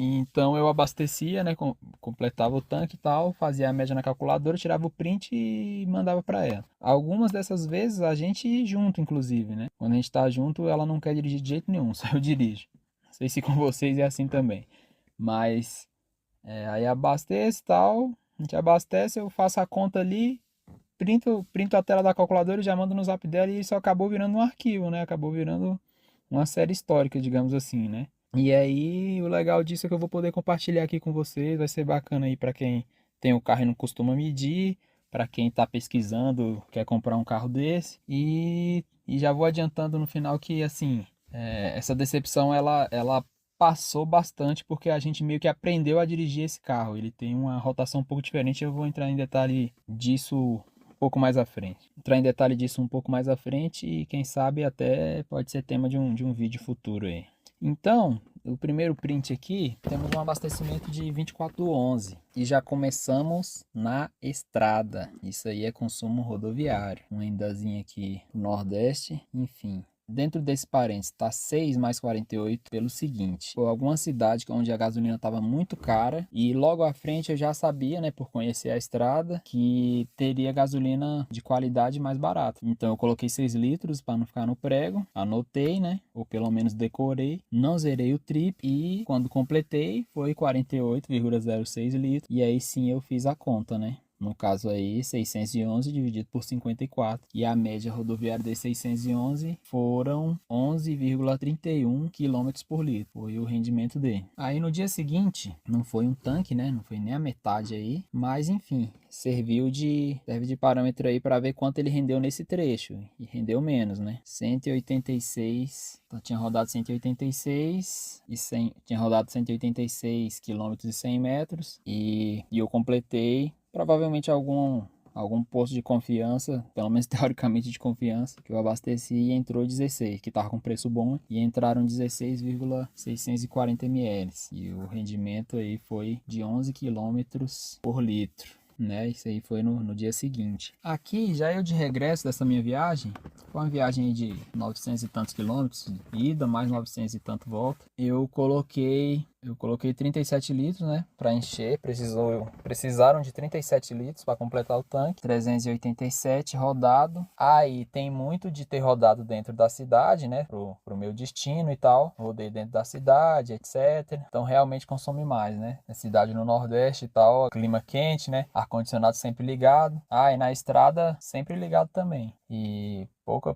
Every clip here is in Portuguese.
Então eu abastecia, né, completava o tanque e tal, fazia a média na calculadora, tirava o print e mandava para ela. Algumas dessas vezes a gente ia junto, inclusive, né? Quando a gente tá junto, ela não quer dirigir de jeito nenhum, só eu dirijo. Não sei se com vocês é assim também. Mas aí abasteço e tal, a gente abastece, eu faço a conta ali, printo a tela da calculadora e já mando no zap dela e isso acabou virando um arquivo, né? Acabou virando uma série histórica, digamos assim, né? E aí, o legal disso é que eu vou poder compartilhar aqui com vocês, vai ser bacana aí para quem tem o carro e não costuma medir, para quem está pesquisando, quer comprar um carro desse. E já vou adiantando no final que, assim, essa decepção ela passou bastante porque a gente meio que aprendeu a dirigir esse carro. Ele tem uma rotação um pouco diferente, eu vou entrar em detalhe disso um pouco mais à frente. Entrar em detalhe disso um pouco mais à frente e quem sabe até pode ser tema de um vídeo futuro aí. Então, o primeiro print aqui, temos um abastecimento de 2411 e já começamos na estrada. Isso aí é consumo rodoviário. Um endazinho aqui no Nordeste, enfim. Dentro desse parênteses está 6 mais 48 pelo seguinte, foi alguma cidade onde a gasolina estava muito cara e logo à frente eu já sabia, né, por conhecer a estrada, que teria gasolina de qualidade mais barata. Então eu coloquei 6 litros para não ficar no prego, anotei, né, ou pelo menos decorei, não zerei o trip e quando completei foi 48,06 litros e aí sim eu fiz a conta, né. No caso aí, 611 dividido por 54. E a média rodoviária de 611 foram 11,31 km por litro. Foi o rendimento dele. Aí no dia seguinte, não foi um tanque, né? Não foi nem a metade aí. Mas enfim, serve de parâmetro aí para ver quanto ele rendeu nesse trecho. E rendeu menos, né? 186. Então tinha rodado 186 e 100, tinha rodado 186 km e 100 metros. E eu completei provavelmente algum posto de confiança, pelo menos teoricamente de confiança, que eu abasteci e entrou 16, que estava com preço bom, e entraram 16,640 ml. E o rendimento aí foi de 11 quilômetros por litro. Né? Isso aí foi no dia seguinte. Aqui, já eu de regresso dessa minha viagem, foi uma viagem de 900 e tantos quilômetros, ida, mais 900 e tanto volta. Eu coloquei 37 litros, né, para encher. Precisaram de 37 litros para completar o tanque. 387 rodado. Aí tem muito de ter rodado dentro da cidade, né, pro meu destino e tal. Rodei dentro da cidade, etc. Então realmente consome mais, né? É cidade no Nordeste e tal, clima quente, né? Ar-condicionado sempre ligado. Ah, e na estrada sempre ligado também. E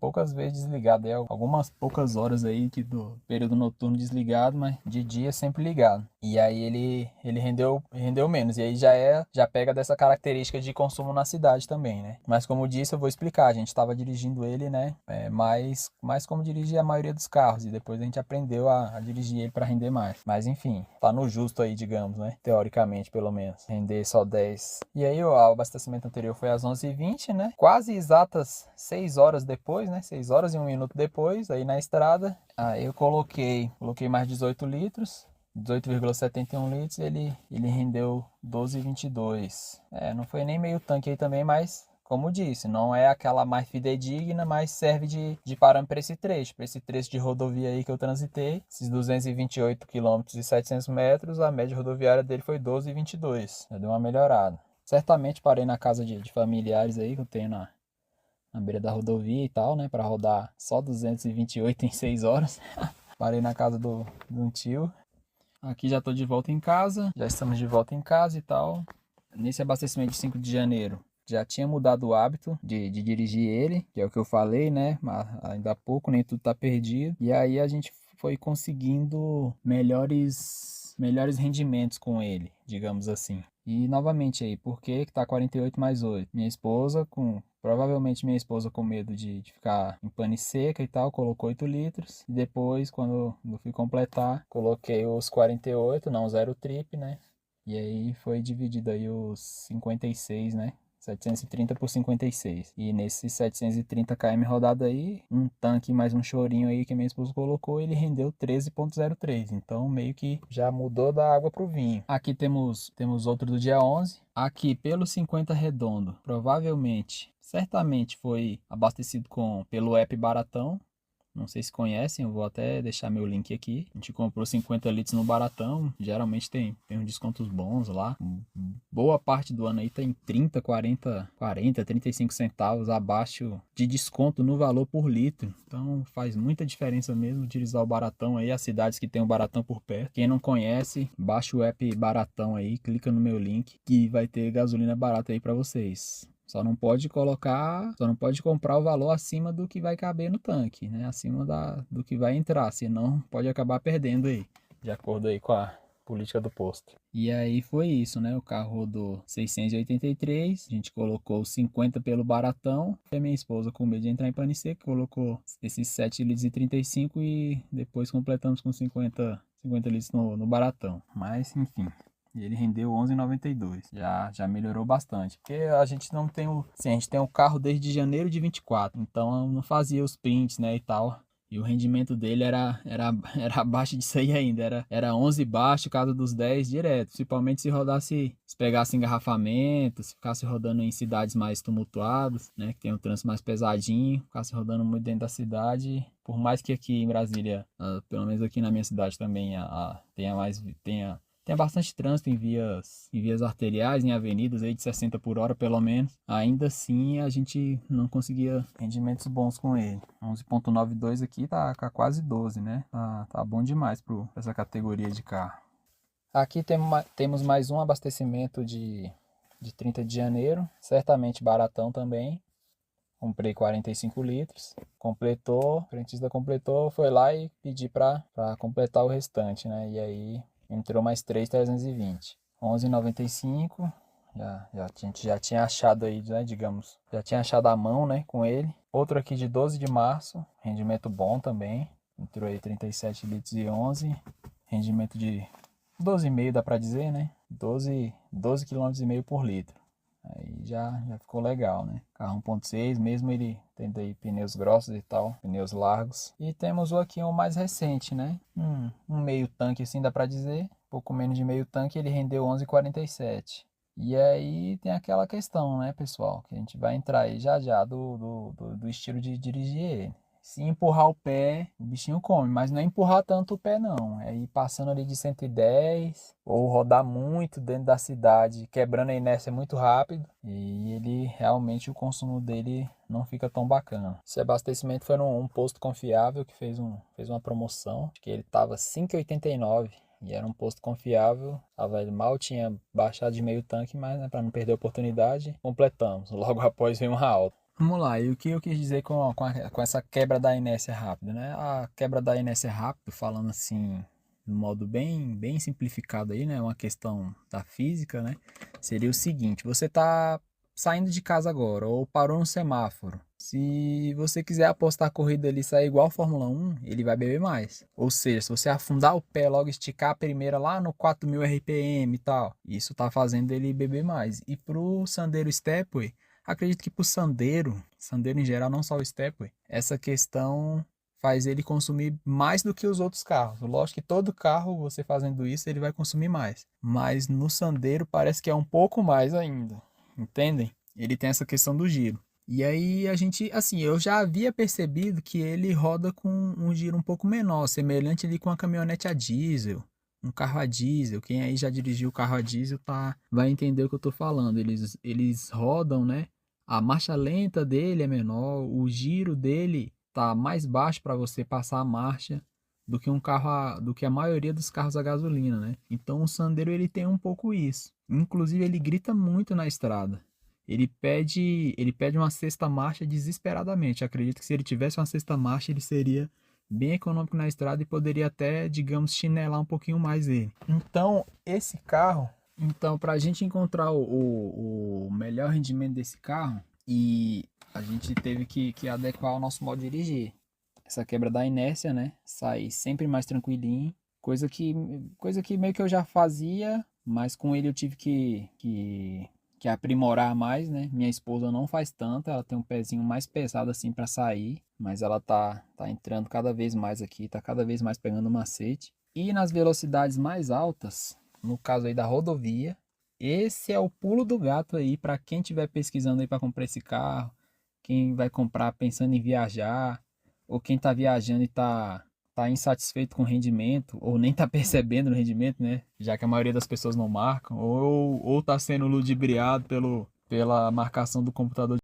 poucas vezes desligado. É algumas poucas horas aí que do período noturno desligado, mas de dia sempre ligado. E aí ele rendeu menos. E aí já pega dessa característica de consumo na cidade também, né? Mas como disse, eu vou explicar. A gente estava dirigindo ele, né? Mais como dirige a maioria dos carros. E depois a gente aprendeu a dirigir ele para render mais. Mas enfim, tá no justo aí, digamos, né? Teoricamente, pelo menos. Render só 10. E aí o abastecimento anterior foi às 11h20, né? Quase exatas 6 horas depois, né? 6 horas e 1 minuto depois, aí na estrada. Aí eu coloquei mais 18 litros. 18,71 litros, ele rendeu 12,22. Não foi nem meio tanque aí também, mas como disse, não é aquela mais fidedigna, mas serve de parâmetro para esse trecho. Para esse trecho de rodovia aí que eu transitei, esses 228 km e 700 metros, a média rodoviária dele foi 12,22. Já deu uma melhorada. Certamente parei na casa de familiares aí que eu tenho na beira da rodovia e tal, né? Para rodar só 228 em 6 horas. Parei na casa de um tio. Aqui já estou de volta em casa, já estamos de volta em casa e tal. Nesse abastecimento de 5 de janeiro, já tinha mudado o hábito de dirigir ele, que é o que eu falei, né? Mas ainda há pouco, nem tudo tá perdido. E aí a gente foi conseguindo melhores rendimentos com ele, digamos assim. E novamente aí, por que tá 48 mais 8? Provavelmente minha esposa com medo de ficar em pane seca e tal, colocou 8 litros. E depois, quando eu fui completar, coloquei os 48, não zero trip, né? E aí foi dividido aí os 56, né? 730 por 56. E nesses 730 km rodado aí, um tanque mais um chorinho aí que minha esposa colocou, ele rendeu 13,03. Então meio que já mudou da água pro vinho. Aqui temos outro do dia 11. Aqui pelo 50 redondo, certamente foi abastecido pelo app Baratão. Não sei se conhecem, eu vou até deixar meu link aqui. A gente comprou 50 litros no Baratão. Geralmente tem uns descontos bons lá. Boa parte do ano aí tem 30, 40, 35 centavos abaixo de desconto no valor por litro. Então faz muita diferença mesmo utilizar o Baratão aí. As cidades que tem o Baratão por perto. Quem não conhece, baixa o app Baratão aí, clica no meu link que vai ter gasolina barata aí para vocês. Só não pode comprar o valor acima do que vai caber no tanque, né? Acima do que vai entrar, senão pode acabar perdendo aí, de acordo aí com a política do posto. E aí foi isso, né? O carro rodou 683, a gente colocou 50 pelo Baratão. E minha esposa, com medo de entrar em pane seco, colocou esses 7 litros e 35 e depois completamos com 50 litros no Baratão. Mas, enfim. E ele rendeu 11,92. Já melhorou bastante. Porque a gente não tem a gente tem o carro desde janeiro de 24. Então não fazia os prints, né, e tal. E o rendimento dele era abaixo disso aí ainda. Era 11 baixo, casa dos 10 direto. Principalmente se pegasse engarrafamento, se ficasse rodando em cidades mais tumultuadas, né? Que tem um trânsito mais pesadinho. Ficasse rodando muito dentro da cidade. Por mais que aqui em Brasília, pelo menos aqui na minha cidade também, tenha bastante trânsito em vias arteriais, em avenidas aí de 60 por hora pelo menos. Ainda assim a gente não conseguia rendimentos bons com ele. 11,92 aqui tá quase 12, né? Tá bom demais para essa categoria de carro. Aqui temos mais um abastecimento de 30 de janeiro, certamente Baratão também. Comprei 45 litros, completou, o frentista completou, foi lá e pedi para completar o restante, né? E aí entrou mais 3,320. 11,95. A gente já tinha achado aí, né, digamos, já tinha achado a mão, né, com ele. Outro aqui de 12 de março, rendimento bom também. Entrou aí 37 litros e 11. Rendimento de 12,5 dá para dizer, né? 12 km e meio por litro. Aí já ficou legal, né? Carro 1.6, mesmo ele tendo aí pneus grossos e tal, pneus largos. E temos aqui um mais recente, né? Um meio tanque assim dá pra dizer. Pouco menos de meio tanque, ele rendeu 11,47. E aí tem aquela questão, né, pessoal? Que a gente vai entrar aí já do estilo de dirigir ele. Se empurrar o pé, o bichinho come, mas não é empurrar tanto o pé não, é ir passando ali de 110 ou rodar muito dentro da cidade, quebrando a inércia muito rápido e ele realmente o consumo dele não fica tão bacana. Esse abastecimento foi num posto confiável que fez uma promoção, acho que ele tava 5,89 e era um posto confiável, ele mal tinha baixado de meio tanque, mas né, para não perder a oportunidade, completamos. Logo após veio uma alta. Vamos lá, e o que eu quis dizer com essa quebra da inércia rápida, né? A quebra da inércia rápida, falando assim, de modo bem simplificado aí, né? Uma questão da física, né? Seria o seguinte, você tá saindo de casa agora, ou parou no semáforo. Se você quiser apostar a corrida ali e sair igual a Fórmula 1, ele vai beber mais. Ou seja, se você afundar o pé, logo esticar a primeira lá no 4.000 RPM e tal, isso tá fazendo ele beber mais. E pro Sandero Stepway, acredito que pro Sandero em geral, não só o Stepway, essa questão faz ele consumir mais do que os outros carros. Lógico que todo carro, você fazendo isso, ele vai consumir mais. Mas no Sandero parece que é um pouco mais ainda. Entendem? Ele tem essa questão do giro. E aí a gente, assim, eu já havia percebido que ele roda com um giro um pouco menor, semelhante ali com a caminhonete a diesel, um carro a diesel. Quem aí já dirigiu o carro a diesel vai entender o que eu tô falando. Eles rodam, né? A marcha lenta dele é menor, o giro dele tá mais baixo para você passar a marcha do que a maioria dos carros a gasolina, né? Então o Sandero ele tem um pouco isso. Inclusive ele grita muito na estrada. Ele pede uma sexta marcha desesperadamente. Acredito que se ele tivesse uma sexta marcha, ele seria bem econômico na estrada e poderia até, digamos, chinelar um pouquinho mais ele. Então, esse carro, para a gente encontrar o melhor rendimento desse carro, e a gente teve que adequar o nosso modo de dirigir. Essa quebra da inércia, né? Sair sempre mais tranquilinho. Coisa que meio que eu já fazia, mas com ele eu tive que aprimorar mais, né? Minha esposa não faz tanto, ela tem um pezinho mais pesado assim para sair, mas ela tá entrando cada vez mais aqui, tá cada vez mais pegando macete. E nas velocidades mais altas, no caso aí da rodovia, esse é o pulo do gato aí para quem estiver pesquisando aí para comprar esse carro, quem vai comprar pensando em viajar, ou quem tá viajando e tá insatisfeito com o rendimento, ou nem tá percebendo o rendimento, né? Já que a maioria das pessoas não marcam, ou tá sendo ludibriado pela marcação do computador